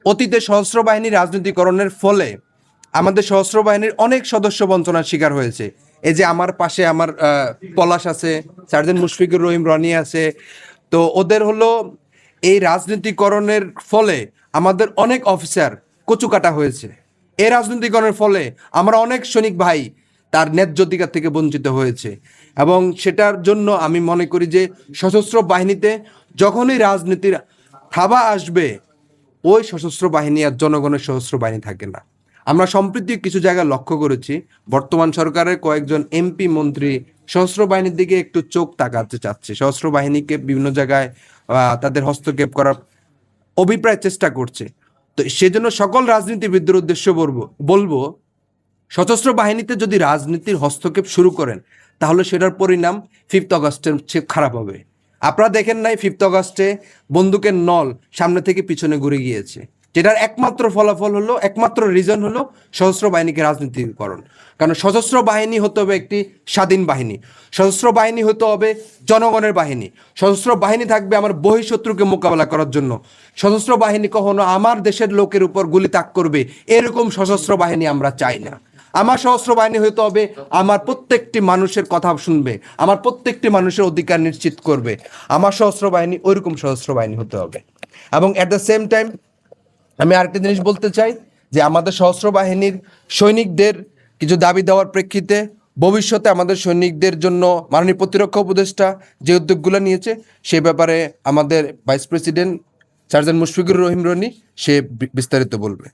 অতীতে সশস্ত্র বাহিনী রাজনীতিকরণের ফলে আমাদের সশস্ত্র বাহিনীর অনেক সদস্য বঞ্চনার শিকার হয়েছে। এই যে আমার পাশে আমার পলাশ আছে, সার্জেন্ট মুশফিকুর রহিম রনি আছে, তো ওদের হলো এই রাজনীতিকরণের ফলে আমাদের অনেক অফিসার কচুকাটা হয়েছে। এই রাজনীতিকরণের ফলে আমরা অনেক সৈনিক ভাই তার ন্যায্য অধিকার থেকে বঞ্চিত হয়েছে। এবং সেটার জন্য আমি মনে করি যে সশস্ত্র বাহিনীতে যখনই রাজনীতির থাবা আসবে, ওই সশস্ত্র বাহিনী আর জনগণের সশস্ত্র বাহিনী থাকে না। আমরা সম্প্রতি কিছু জায়গায় লক্ষ্য করেছি, বর্তমান সরকারের কয়েকজন এমপি মন্ত্রী সশস্ত্র বাহিনীর দিকে একটু চোখ তাকাতে চাচ্ছে, সশস্ত্র বাহিনীকে বিভিন্ন জায়গায় তাদের হস্তক্ষেপ করার অভিপ্রায় চেষ্টা করছে। তো সেজন্য সকল রাজনীতিবিদদের উদ্দেশ্য বলবো সশস্ত্র বাহিনীতে যদি রাজনীতির হস্তক্ষেপ শুরু করেন, তাহলে সেটার পরিণাম 5th অগাস্টের চেয়ে খারাপ হবে। আপনারা দেখেন নাই 5th অগাস্টে বন্দুকের নল সামনে থেকে পিছনে ঘুরে গিয়েছে, যেটার একমাত্র ফলাফল হলো, একমাত্র রিজন হলো সশস্ত্র বাহিনীকে রাজনীতিকরণ। কারণ সশস্ত্র বাহিনী হতে হবে একটি স্বাধীন বাহিনী, সশস্ত্র বাহিনী হতে হবে জনগণের বাহিনী, সশস্ত্র বাহিনী থাকবে আমার বহিঃশত্রুকে মোকাবেলা করার জন্য। সশস্ত্র বাহিনী কখনো আমার দেশের লোকের উপর গুলি তাক করবে এরকম সশস্ত্র বাহিনী আমরা চাই না। আমার সশস্ত্র বাহিনী হতে হবে আমার প্রত্যেকটি মানুষের কথা শুনবে, আমার প্রত্যেকটি মানুষের অধিকার নিশ্চিত করবে। আমার সশস্ত্র বাহিনী ওইরকম সশস্ত্র বাহিনী হতে হবে। এবং অ্যাট দ্য সেম টাইম আমি আরেকটা জিনিস বলতে চাই যে আমাদের সশস্ত্র বাহিনীর সৈনিকদের কিছু দাবি দেওয়ার প্রেক্ষিতে ভবিষ্যতে আমাদের সৈনিকদের জন্য মাননীয় প্রতিরক্ষা উপদেষ্টা যে উদ্যোগগুলো নিয়েছে সে ব্যাপারে আমাদের vice president sergeant Mushfiqur Rahim Roni সে বিস্তারিত বলবে।